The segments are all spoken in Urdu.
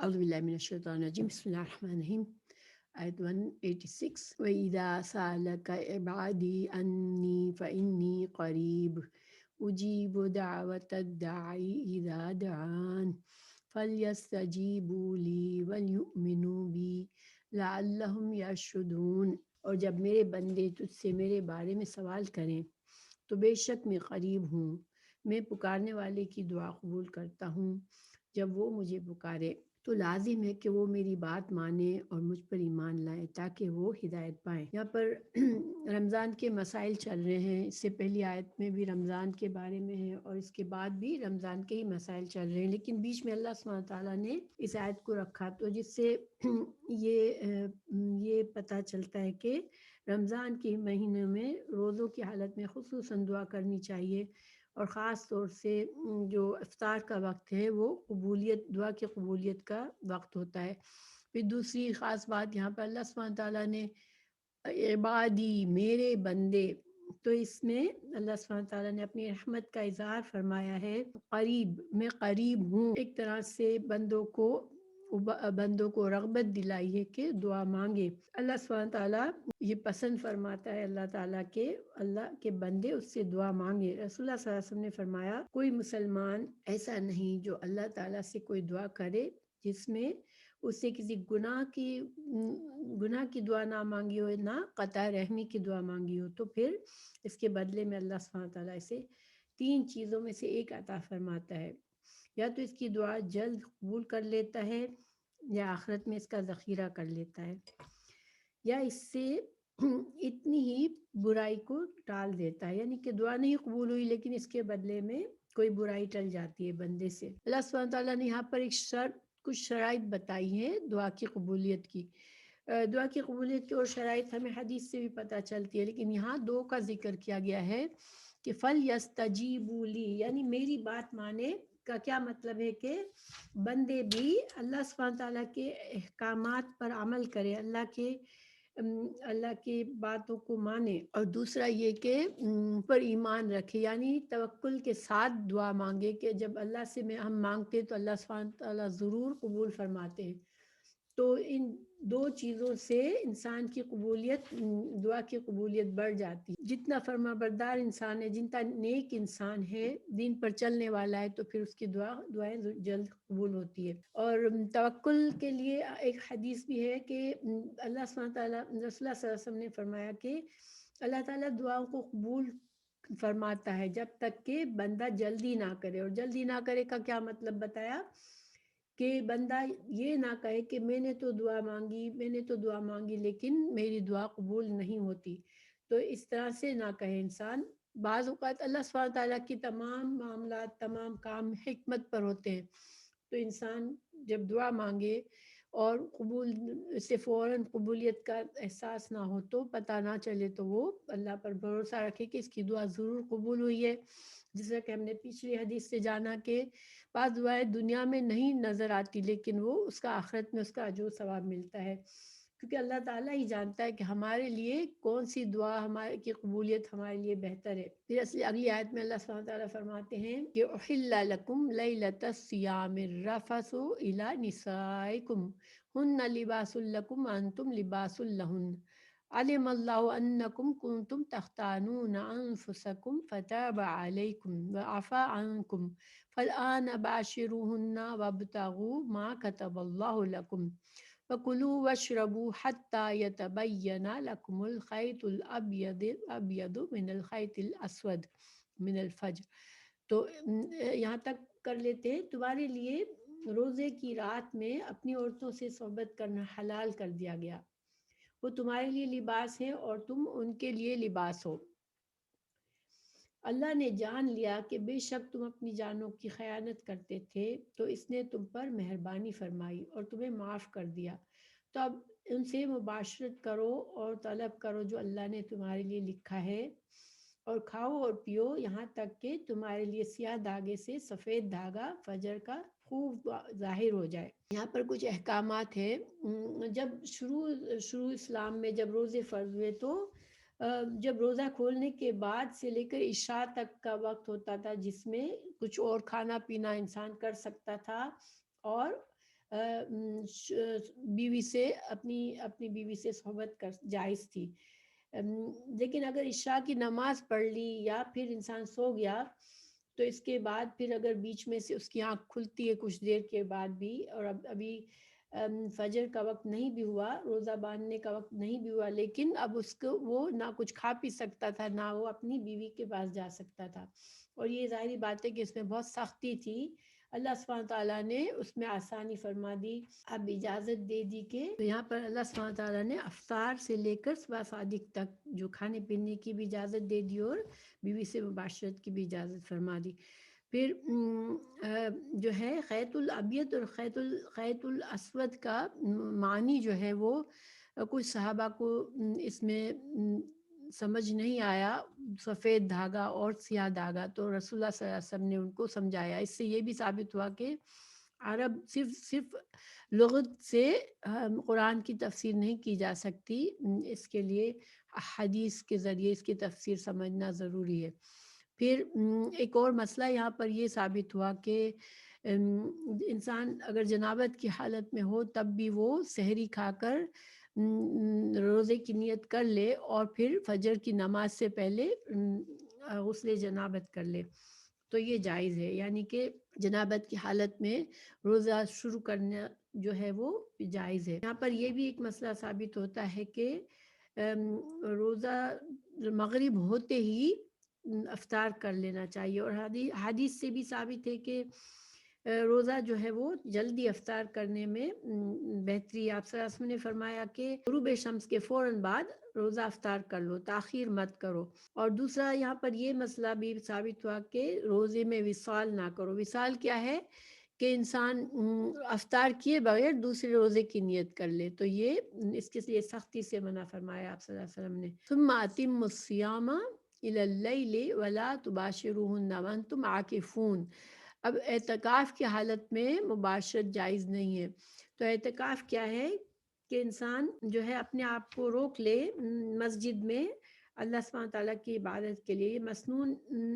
اعوذ باللہ من الشیطان الرجیم بسم اللہ الرحمن الرحیم آیت 186 وَإِذَا سَأَلَكَ عِبَادِي أَنِّي فَإِنِّي قَرِيبٌ أُجِيبُ دَعْوَةَ الدَّاعِ إِذَا دَعَانِ فَلْيَسْتَجِيبُوا لِي وَلْيُؤْمِنُوا بِي لَعَلَّهُمْ يَرْشُدُونَ۔ اور جب میرے بندے تجھ سے میرے بارے میں سوال کریں تو بے شک میں قریب ہوں، میں پکارنے والے کی دعا قبول کرتا ہوں جب وہ مجھے پکارے، تو لازم ہے کہ وہ میری بات مانیں اور مجھ پر ایمان لائیں تاکہ وہ ہدایت پائیں۔ یہاں پر رمضان کے مسائل چل رہے ہیں، اس سے پہلی آیت میں بھی رمضان کے بارے میں ہے اور اس کے بعد بھی رمضان کے ہی مسائل چل رہے ہیں، لیکن بیچ میں اللہ سبحانہ تعالیٰ نے اس آیت کو رکھا تو جس سے یہ پتہ چلتا ہے کہ رمضان کے مہینے میں روزوں کی حالت میں خصوصاً دعا کرنی چاہیے، اور خاص طور سے جو افطار کا وقت ہے وہ دعا کی قبولیت کا وقت ہوتا ہے۔ پھر دوسری خاص بات یہاں پر اللہ سبحانہ تعالیٰ نے عبادی میرے بندے، تو اس میں اللہ سبحانہ تعالیٰ نے اپنی رحمت کا اظہار فرمایا ہے۔ قریب، میں قریب ہوں، ایک طرح سے بندوں کو رغبت دلائی ہے کہ دعا مانگے۔ اللہ سبحانہ تعالیٰ یہ پسند فرماتا ہے اللہ کے بندے اس سے دعا مانگے۔ رسول اللہ صلی اللہ علیہ وسلم نے فرمایا کوئی مسلمان ایسا نہیں جو اللہ تعالیٰ سے کوئی دعا کرے جس میں اس سے کسی گناہ کی دعا نہ مانگی ہو، نہ قطع رحمی کی دعا مانگی ہو، تو پھر اس کے بدلے میں اللہ سبحانہ تعالیٰ اسے 3 چیزوں میں سے ایک عطا فرماتا ہے، یا تو اس کی دعا جلد قبول کر لیتا ہے، یا آخرت میں اس کا ذخیرہ کر لیتا ہے، یا اس سے اتنی ہی برائی کو ٹال دیتا ہے، یعنی کہ دعا نہیں قبول ہوئی لیکن اس کے بدلے میں کوئی برائی ٹل جاتی ہے بندے سے۔ اللہ سبحانہ تعالیٰ نے یہاں پر کچھ شرائط بتائی ہیں دعا کی قبولیت کی۔ دعا کی قبولیت کی اور شرائط ہمیں حدیث سے بھی پتہ چلتی ہے، لیکن یہاں 2 کا ذکر کیا گیا ہے کہ فَلْيَسْتَجِيبُوا لِي، یعنی میری بات مانے کا کیا مطلب ہے کہ بندے بھی اللہ سبحانہ تعالیٰ کے احکامات پر عمل کرے، اللہ کی باتوں کو مانے، اور دوسرا یہ کہ پر ایمان رکھے، یعنی توکل کے ساتھ دعا مانگے کہ جب اللہ سے ہم مانگتے تو اللہ سبحانہ تعالیٰ ضرور قبول فرماتے ہیں۔ تو ان 2 چیزوں سے انسان کی قبولیت، دعا کی قبولیت بڑھ جاتی ہے۔ جتنا فرما بردار انسان ہے، جتنا نیک انسان ہے، دین پر چلنے والا ہے، تو پھر اس کی دعائیں جلد قبول ہوتی ہے۔ اور توکل کے لیے ایک حدیث بھی ہے کہ اللہ سبحانہ تعالیٰ، رسول اللہ صلی اللہ علیہ وسلم نے فرمایا کہ اللہ تعالیٰ دعاؤں کو قبول فرماتا ہے جب تک کہ بندہ جلدی نہ کرے، اور جلدی نہ کرے کا کیا مطلب بتایا کہ بندہ یہ نہ کہے کہ میں نے تو دعا مانگی لیکن میری دعا قبول نہیں ہوتی، تو اس طرح سے نہ کہے انسان۔ بعض اوقات اللہ سبحانہ تعالیٰ کی تمام معاملات، تمام کام حکمت پر ہوتے ہیں، تو انسان جب دعا مانگے اور سے فوراً قبولیت کا احساس نہ ہو، تو پتہ نہ چلے، تو وہ اللہ پر بھروسہ رکھے کہ اس کی دعا ضرور قبول ہوئی ہے، جیسا کہ ہم نے پچھلی حدیث سے جانا کہ بعض دعائیں دنیا میں نہیں نظر آتی لیکن وہ اس کا آخرت میں اس کا اجر و ثواب ملتا ہے، کیونکہ اللہ تعالیٰ ہی جانتا ہے کہ ہمارے لیے کون سی دعا ہمارے کی قبولیت ہمارے لیے بہتر ہے۔ پھر اگلی آیت میں اللہ سبحانہ تعالیٰ فرماتے ہیں کہ احل لکم لیلۃ الصیام الرفث الی نسائکم ہن لباس لکم وانتم لباس لہن علم اللہ انکم کنتم تختانون انفسکم فتاب علیکم وعفا عنکم فالآن باشروہن وابتغوا ما کتب اللہ لکم وکلوا واشربوا حتی یتبین لکم الخیط الابیض من الخیط الاسود من الفجر۔ تو یہاں تک کر لیتے ہیں۔ تمہارے لیے روزے کی رات میں اپنی عورتوں سے صحبت کرنا حلال کر دیا گیا، وہ تمہارے لیے لباس ہیں اور تم ان کے لیے لباس ہو۔ اللہ نے جان لیا کہ بے شک تم اپنی جانوں کی خیانت کرتے تھے، تو اس نے تم پر مہربانی فرمائی اور تمہیں معاف کر دیا، تو اب ان سے مباشرت کرو اور طلب کرو جو اللہ نے تمہارے لیے لکھا ہے، اور کھاؤ اور پیو یہاں تک کہ تمہارے لیے سیاہ دھاگے سے سفید دھاگا فجر کا خوب ظاہر ہو جائے۔ یہاں پر کچھ احکامات ہیں۔ جب شروع اسلام میں جب روزے فرض ہوئے تو جب روزہ کھولنے کے بعد سے لے کر عشاء تک کا وقت ہوتا تھا جس میں کچھ اور کھانا پینا انسان کر سکتا تھا، اور بیوی سے اپنی بیوی سے صحبت کر جائز تھی. لیکن اگر عشاء کی نماز پڑھ لی یا پھر انسان سو گیا تو اس کے بعد پھر اگر بیچ میں سے اس کی آنکھ کھلتی ہے کچھ دیر کے بعد بھی اور ابھی فجر کا وقت نہیں بھی ہوا، روزہ باندھنے کا وقت نہیں بھی ہوا، لیکن اب اس کو وہ نہ کچھ کھا پی سکتا تھا نہ وہ اپنی بیوی کے پاس جا سکتا تھا. اور یہ ظاہری بات ہے کہ اس میں بہت سختی تھی. اللہ سبحانہ تعالیٰ نے اس میں آسانی فرما دی، اب اجازت دے دی کہ یہاں پر اللہ سبحانہ تعالیٰ نے افطار سے لے کر صبح صادق تک جو کھانے پینے کی بھی اجازت دے دی اور بیوی سے مباشرت کی بھی اجازت فرما دی. پھر جو ہے خیط الابیض اور خیط الاسود کا معنی جو ہے وہ کچھ صحابہ کو اس میں سمجھ نہیں آیا، سفید دھاگا اور سیاہ دھاگا، تو رسول اللہ صلی اللہ علیہ وسلم نے ان کو سمجھایا. اس سے یہ بھی ثابت ہوا کہ عرب صرف لغت سے قرآن کی تفسیر نہیں کی جا سکتی، اس کے لیے حدیث کے ذریعے اس کی تفسیر سمجھنا ضروری ہے. پھر ایک اور مسئلہ یہاں پر یہ ثابت ہوا کہ انسان اگر جنابت کی حالت میں ہو تب بھی وہ سحری کھا کر روزے کی نیت کر لے اور پھر فجر کی نماز سے پہلے غسل جنابت کر لے تو یہ جائز ہے. یعنی کہ جنابت کی حالت میں روزہ شروع کرنا جو ہے وہ جائز ہے. یہاں پر یہ بھی ایک مسئلہ ثابت ہوتا ہے کہ روزہ مغرب ہوتے ہی افطار کر لینا چاہیے، اور حدیث سے بھی ثابت ہے کہ روزہ جو ہے وہ جلدی افطار کرنے میں بہتری. آپ صلی اللہ علیہ وسلم نے فرمایا کہ غروب شمس کے فوراً بعد روزہ افطار کر لو، تاخیر مت کرو. اور دوسرا یہاں پر یہ مسئلہ بھی ثابت ہوا کہ روزے میں وصال نہ کرو. وصال کیا ہے کہ انسان افطار کیے بغیر دوسرے روزے کی نیت کر لے، تو یہ اس کے لیے سختی سے منع فرمایا آپ صلی اللہ علیہ وسلم نے. ثم اتموا الصیام الی اللیل ولا تباشروہن وانتم عاکفون. اب اعتکاف کی حالت میں مباشرت جائز نہیں ہے. تو اعتکاف کیا ہے کہ انسان جو ہے اپنے آپ کو روک لے مسجد میں اللہ سبحانہ تعالیٰ کی عبادت کے لیے. مسنون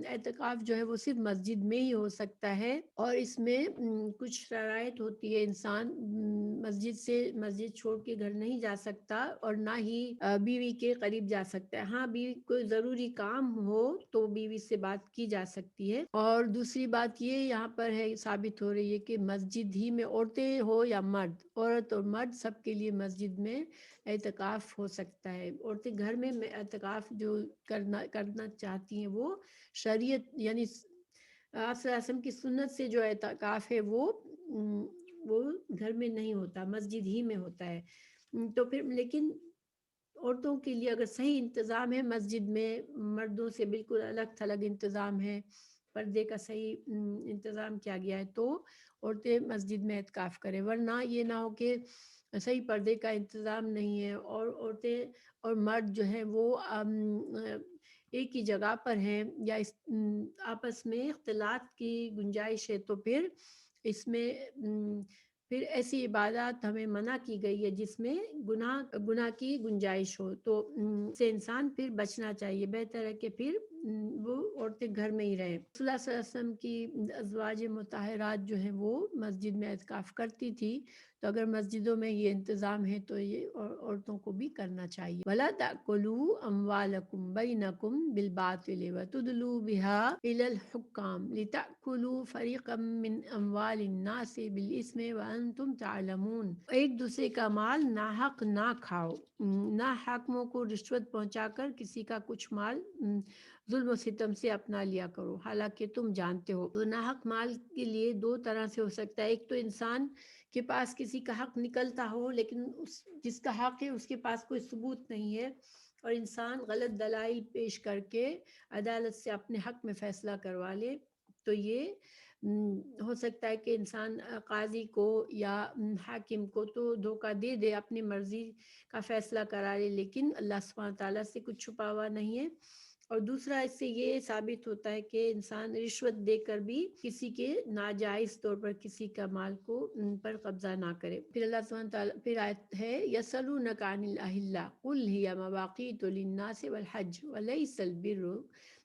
اعتکاف جو ہے وہ صرف مسجد میں ہی ہو سکتا ہے، اور اس میں کچھ شرائط ہوتی ہے. انسان مسجد چھوڑ کے گھر نہیں جا سکتا اور نہ ہی بیوی کے قریب جا سکتا ہے. ہاں بیوی کوئی ضروری کام ہو تو بیوی سے بات کی جا سکتی ہے. اور دوسری بات یہ یہاں پر ہے ثابت ہو رہی ہے کہ مسجد ہی میں عورتیں ہو یا مرد، عورت اور مرد سب کے لیے مسجد میں اعتکاف ہو سکتا ہے. عورتیں گھر میں اعتکاف جو کرنا چاہتی ہیں وہ شریعت یعنی آپ صلی اللہ علیہ وسلم کی سنت سے جو اعتکاف ہے وہ گھر میں نہیں ہوتا، مسجد ہی میں ہوتا ہے. تو پھر لیکن عورتوں کے لیے اگر صحیح انتظام ہے مسجد میں، مردوں سے بالکل الگ تھلگ انتظام ہے، پردے کا صحیح انتظام کیا گیا ہے تو عورتیں مسجد میں اعتکاف کریں. ورنہ یہ نہ ہو کہ صحیح پردے کا انتظام نہیں ہے اور عورتیں اور مرد جو ہیں وہ ایک ہی جگہ پر ہیں یا آپس میں اختلاط کی گنجائش ہے، تو پھر اس میں پھر ایسی عبادات ہمیں منع کی گئی ہے جس میں گناہ کی گنجائش ہو، تو سے انسان پھر بچنا چاہیے. بہتر ہے کہ پھر وہ عورتیں گھر میں ہی رہیں. رسول اللہ صلی اللہ علیہ وسلم کی ازواج مطہرات جو ہیں وہ مسجد میں اعتکاف کرتی تھی، تو اگر مسجدوں میں یہ انتظام ہے تو یہ عورتوں کو بھی کرنا چاہیے. وَلَا تَأْكُلُوا أَمْوَالَكُمْ بَيْنَكُمْ بِالْبَاطِلِ وَتُدْلُوا بِهَا إِلَى الْحُكَّامِ لِتَأْكُلُوا فَرِيقًا مِّنْ أَمْوَالِ النَّاسِ بِالْإِثْمِ وَأَنْتُمْ تَعْلَمُونَ. ایک دوسرے کا مال ناحق نہ کھاؤ، نہ حاکموں کو رشوت پہنچا کر کسی کا کچھ مال ظلم و ستم سے اپنا لیا کرو حالانکہ تم جانتے ہو. تو ناحق مال کے لیے دو طرح سے ہو سکتا ہے. ایک تو انسان کے پاس کسی کا حق نکلتا ہو لیکن جس کا حق ہے اس کے پاس کوئی ثبوت نہیں ہے اور انسان غلط دلائل پیش کر کے عدالت سے اپنے حق میں فیصلہ کروا لے، تو یہ ہو سکتا ہے کہ انسان قاضی کو یا حاکم کو تو دھوکہ دے دے، اپنی مرضی کا فیصلہ کرا لے، لیکن اللہ سبحانہ تعالیٰ سے کچھ چھپا ہوا نہیں ہے. اور دوسرا اس سے یہ ثابت ہوتا ہے کہ انسان رشوت دے کر بھی کسی کے ناجائز طور پر کسی کا مال کو پر قبضہ نہ کرے. پھر اللہ سبحانہ تعالیٰ پھر آیت ہے یسألونک عن الأہلہ قل ہی مواقیت للناس والحج وليس البر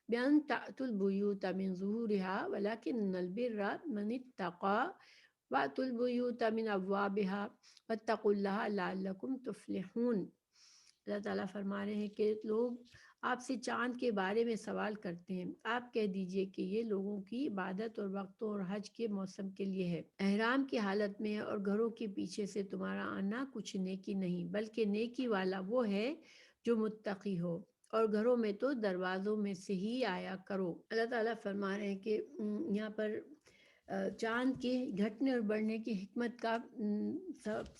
بأن تأتوا البيوت من ظهورها ولكن البر من اتقى وَأْتُوا الْبُيُوتَ مِنْ أَبْوَابِهَا وَاتَّقُوا اللَّهَ لَعَلَّكُمْ تُفْلِحُونَ۔ اللہ تعالیٰ فرما رہے ہیں کہ لوگ آپ سے چاند کے بارے میں سوال کرتے ہیں، آپ کہہ دیجئے کہ یہ لوگوں کی عبادت اور وقتوں اور حج کے موسم کے لیے ہے، احرام کی حالت میں اور گھروں کے پیچھے سے تمہارا آنا کچھ نیکی نہیں، بلکہ نیکی والا وہ ہے جو متقی ہو، اور گھروں میں تو دروازوں میں سے ہی آیا کرو۔ اللہ تعالیٰ فرما رہے ہیں کہ یہاں پر چاند کے گھٹنے اور بڑھنے کی حکمت کا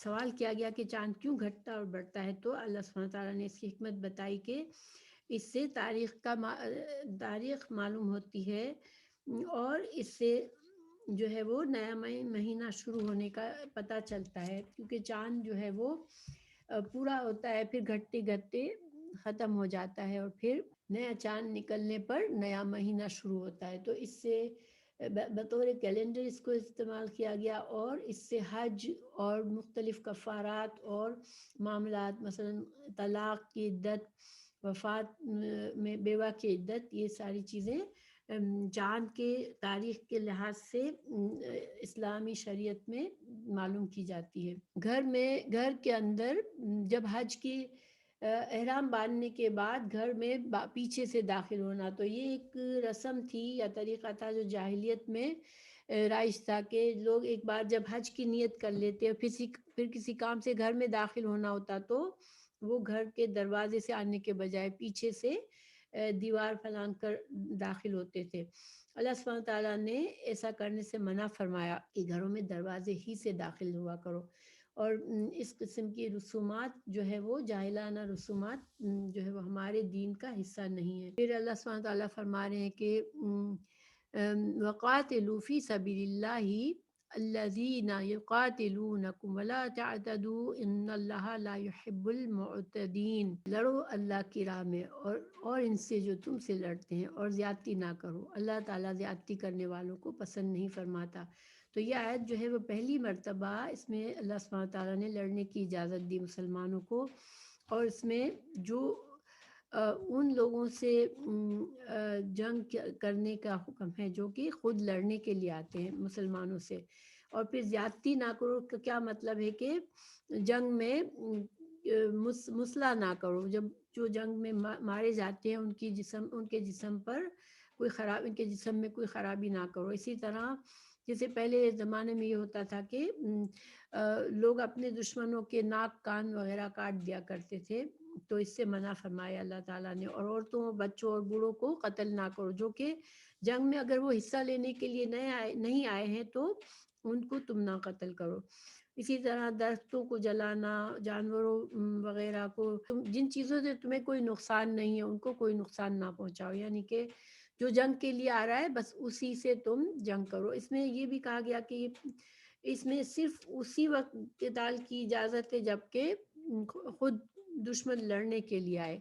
سوال کیا گیا کہ چاند کیوں گھٹتا اور بڑھتا ہے، تو اللہ سبحانہ تعالیٰ نے اس کی حکمت بتائی کہ اس سے تاریخ معلوم ہوتی ہے، اور اس سے جو ہے وہ نیا مہینہ شروع ہونے کا پتہ چلتا ہے، کیونکہ چاند جو ہے وہ پورا ہوتا ہے، پھر گھٹتے گھٹتے ختم ہو جاتا ہے، اور پھر نیا چاند نکلنے پر نیا مہینہ شروع ہوتا ہے۔ تو اس سے بطور کیلنڈر اس کو استعمال کیا گیا، اور اس سے حج اور مختلف کفارات اور معاملات، مثلا طلاق کی عدت، وفات میں بیوہ کی عدت، یہ ساری چیزیں چاند کے تاریخ کے لحاظ سے اسلامی شریعت میں معلوم کی جاتی ہے۔ گھر کے اندر جب حج کی احرام باندھنے کے بعد گھر میں پیچھے سے داخل ہونا، تو یہ ایک رسم تھی یا طریقہ تھا جو جاہلیت میں رائج تھا، کہ لوگ ایک بار جب حج کی نیت کر لیتے اور پھر کسی کام سے گھر میں داخل ہونا ہوتا، تو وہ گھر کے دروازے سے آنے کے بجائے پیچھے سے دیوار پھلانگ کر داخل ہوتے تھے۔ اللہ سبحانہ تعالیٰ نے ایسا کرنے سے منع فرمایا کہ گھروں میں دروازے ہی سے داخل ہوا کرو، اور اس قسم کی رسومات جو ہے وہ جاہلانہ رسومات جو ہے وہ ہمارے دین کا حصہ نہیں ہے۔ پھر اللہ سبحانہ تعالیٰ فرما رہے ہیں کہ وَقَاتِلُوا فِي سَبِيلِ اللَّهِ الَّذِينَ يُقَاتِلُونَكُمْ وَلَا تَعْتَدُوا إِنَّ اللَّهَ لَا يُحِبُّ الْمُعْتَدِينَ۔ لڑو اللہ کی راہ میں اور ان سے جو تم سے لڑتے ہیں، اور زیادتی نہ کرو، اللہ تعالیٰ زیادتی کرنے والوں کو پسند نہیں فرماتا۔ تو یہ آیت جو ہے وہ پہلی مرتبہ اس میں اللہ سبحانہ تعالیٰ نے لڑنے کی اجازت دی مسلمانوں کو، اور اس میں جو ان لوگوں سے جنگ کرنے کا حکم ہے جو کہ خود لڑنے کے لیے آتے ہیں مسلمانوں سے، اور پھر زیادتی نہ کرو کا کیا مطلب ہے کہ جنگ میں مسلح نہ کرو، جب جو جنگ میں مارے جاتے ہیں ان کے جسم پر ان کے جسم میں کوئی خرابی نہ کرو۔ اسی طرح جیسے پہلے زمانے میں یہ ہوتا تھا کہ لوگ اپنے دشمنوں کے ناک کان وغیرہ کاٹ دیا کرتے تھے، تو اس سے منع فرمایا اللہ تعالیٰ نے، اور عورتوں بچوں اور بوڑھوں کو قتل نہ کرو، جو کہ جنگ میں اگر وہ حصہ لینے کے لیے نہیں آئے ہیں تو ان کو تم نہ قتل کرو۔ اسی طرح درختوں کو جلانا، جانوروں وغیرہ کو، جن چیزوں سے تمہیں کوئی نقصان نہیں ہے ان کو کوئی نقصان نہ پہنچاؤ، یعنی کہ جو جنگ کے لیے آ رہا ہے بس اسی سے تم جنگ کرو۔ اس میں یہ بھی کہا گیا کہ اس میں صرف اسی وقت قتال کی اجازت ہے جب کہ خود دشمن لڑنے کے لیے آئے،